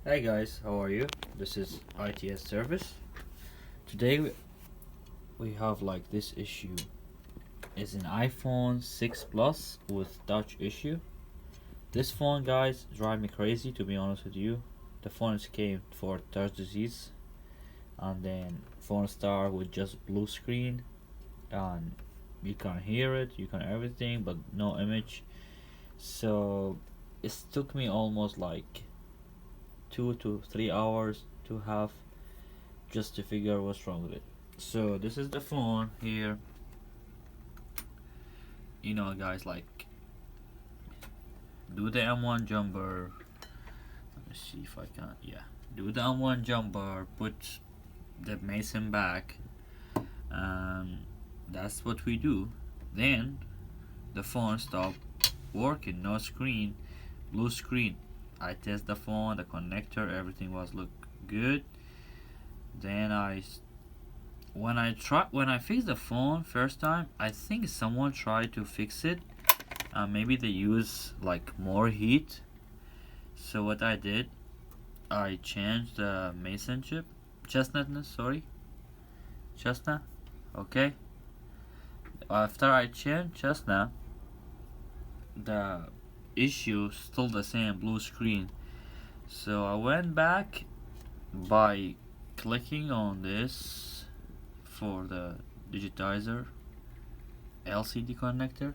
Hey guys, how are you? This is ITS Service. Today we have like this issue. Is an iPhone 6 Plus with touch issue. This phone, guys, drive me crazy, to be honest with you. The phone is came for touch disease, and then phone start with just blue screen, and you can hear it, you can everything, but no image. So it took me almost like 2 to 3 hours to have just to figure what's wrong with it. So this is the phone here. You know, guys, like do the M1 jumper. Let me see if I can. Yeah, do the M1 jumper. Put the Mason back, and that's what we do. Then the phone stop working. No screen, blue screen. I test the phone, the connector, everything was look good. Then when I fixed the phone first time, I think someone tried to fix it. Maybe they use like more heat. So what I did, I changed the Mason chip, chestnut. Okay. After I changed chestnut, the issue still the same, blue screen. So I went back by clicking on this for the digitizer LCD connector.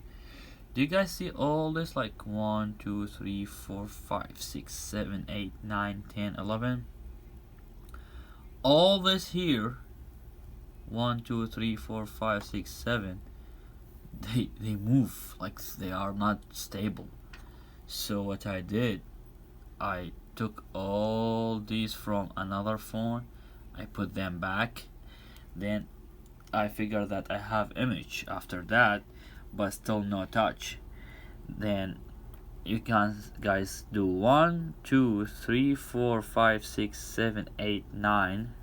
Do you guys see all this, like 1 2 3 4 5 6 7 8 9 10 11, all this here, 1 2 3 4 5 6 7, they move like they are not stable. So what I did, I took all these from another phone, I put them back, then I figured that I have image after that, but still no touch. Then you can, guys, do 1 2 3 4 5 6 7 8 9.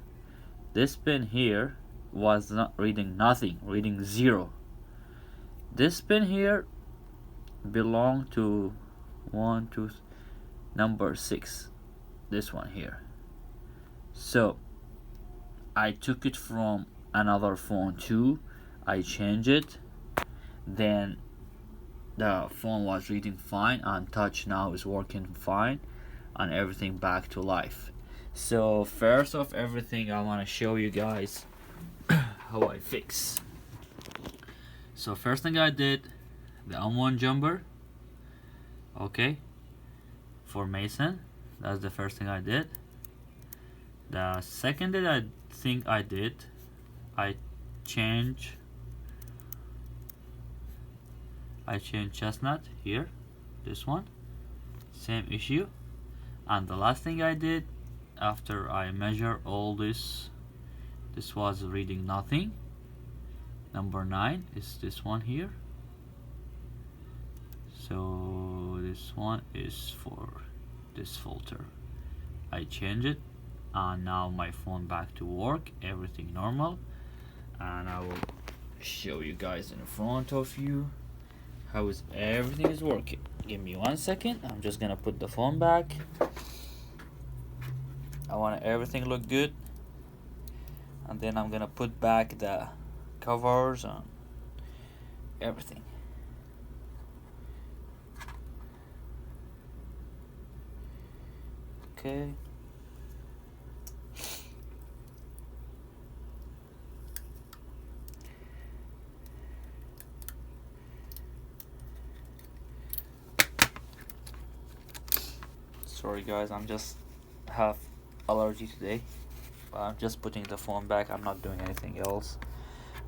This pin here was not reading nothing, reading 0. This pin here belonged to number 6, this one here. So I took it from another phone too, I changed it, then the phone was reading fine, and touch now is working fine, and everything back to life. So first of everything, I want to show you guys how I fix. So first thing I did, the M1 jumper, okay, for Mason. That's the first thing I did. The second that I think I did, I changed chestnut here, this one, same issue. And the last thing I did, after I measure all this was reading nothing. Number 9 is this one here. So this one is for this filter. I change it, and now my phone back to work, everything normal. And I will show you guys in front of you how is everything is working. Give me 1 second. I'm just gonna put the phone back. I want everything look good, and then I'm gonna put back the covers and everything. Okay. Sorry guys, I'm just have allergy today. But I'm just putting the phone back. I'm not doing anything else.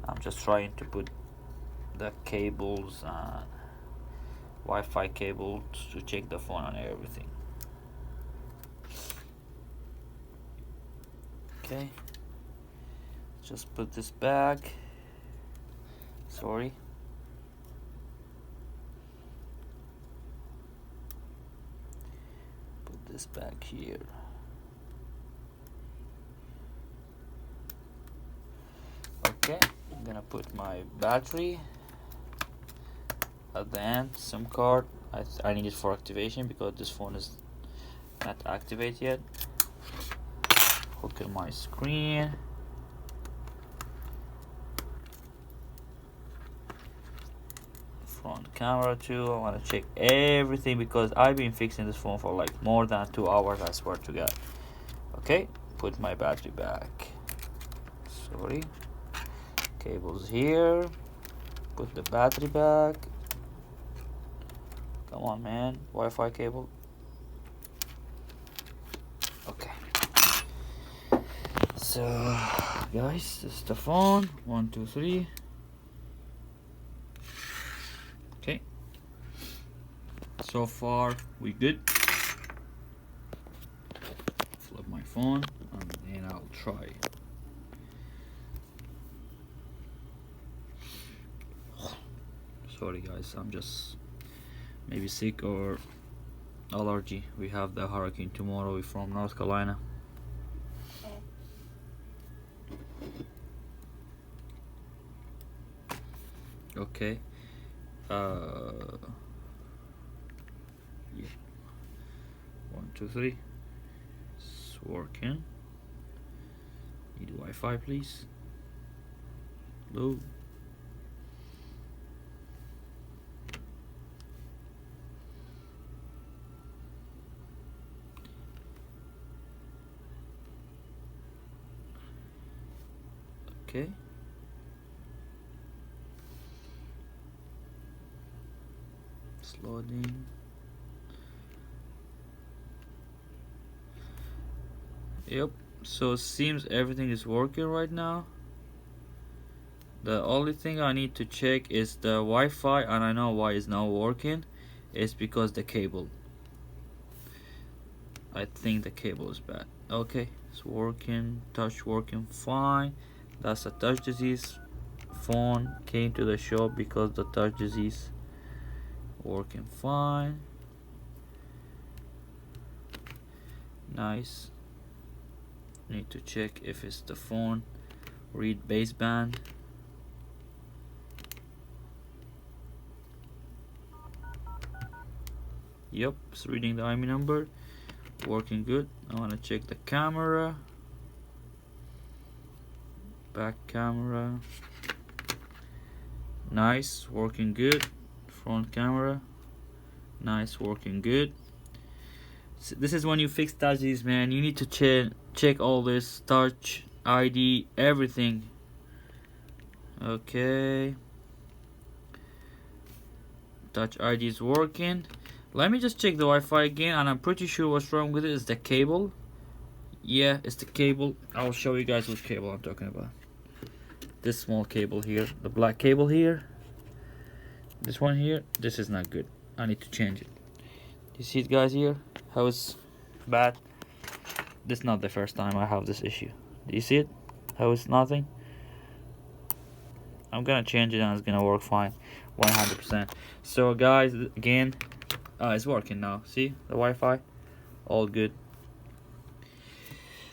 I'm just trying to put the cables and Wi-Fi cables to check the phone and everything. Okay, just put this back. Sorry. Put this back here. Okay, I'm gonna put my battery at the end, SIM card. I need it for activation because this phone is not activated yet. Look at my screen. Front camera too. I want to check everything because I've been fixing this phone for like more than 2 hours, I swear to God. Okay, put my battery back. Sorry. Cables here. Put the battery back. Come on, man. Wi-Fi cable. Okay. So, guys, this is the phone. 1, 2, 3. Okay. So far, we good. Flip my phone, and then I'll try. Sorry, guys. I'm just maybe sick or allergy. We have the hurricane tomorrow. We're from North Carolina. Okay. Yeah. 1, 2, 3. It's working. Need Wi-Fi, please. Hello. Okay. It's loading. Yep. So it seems everything is working right now. The only thing I need to check is the Wi-Fi, and I know why it's not working. It's because the cable. I think the cable is bad. Okay, it's working. Touch working fine. That's a touch disease. Phone came to the shop because the touch disease working fine. Nice. Need to check if it's the phone. Read baseband. Yep, it's reading the IMEI number. Working good. I want to check the camera. Back camera. Nice, working good. Front camera. Nice, working good. So this is when you fix touches, man. You need to check all this, touch, ID, everything. Okay. Touch ID is working. Let me just check the Wi-Fi again, and I'm pretty sure what's wrong with it is the cable. Yeah, it's the cable. I'll show you guys which cable I'm talking about. This small cable here, the black cable here. This one here, this is not good. I need to change it. You see it, guys, here? How it's bad? This is not the first time I have this issue. Do you see it? How it's nothing? I'm gonna change it and it's gonna work fine. 100%. So guys, again, it's working now. See the Wi-Fi? All good.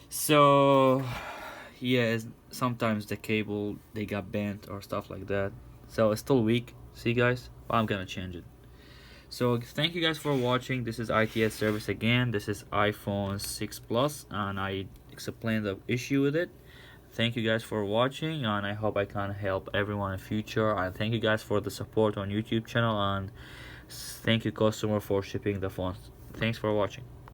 So yeah, sometimes the cable they got bent or stuff like that. So it's still weak. See, guys? But I'm gonna change it. So thank you guys for watching. This is ITS service again. This is iPhone 6 Plus, and I explained the issue with it. Thank you guys for watching, and I hope I can help everyone in future. And thank you guys for the support on YouTube channel, and thank you customer for shipping the phones. Thanks for watching.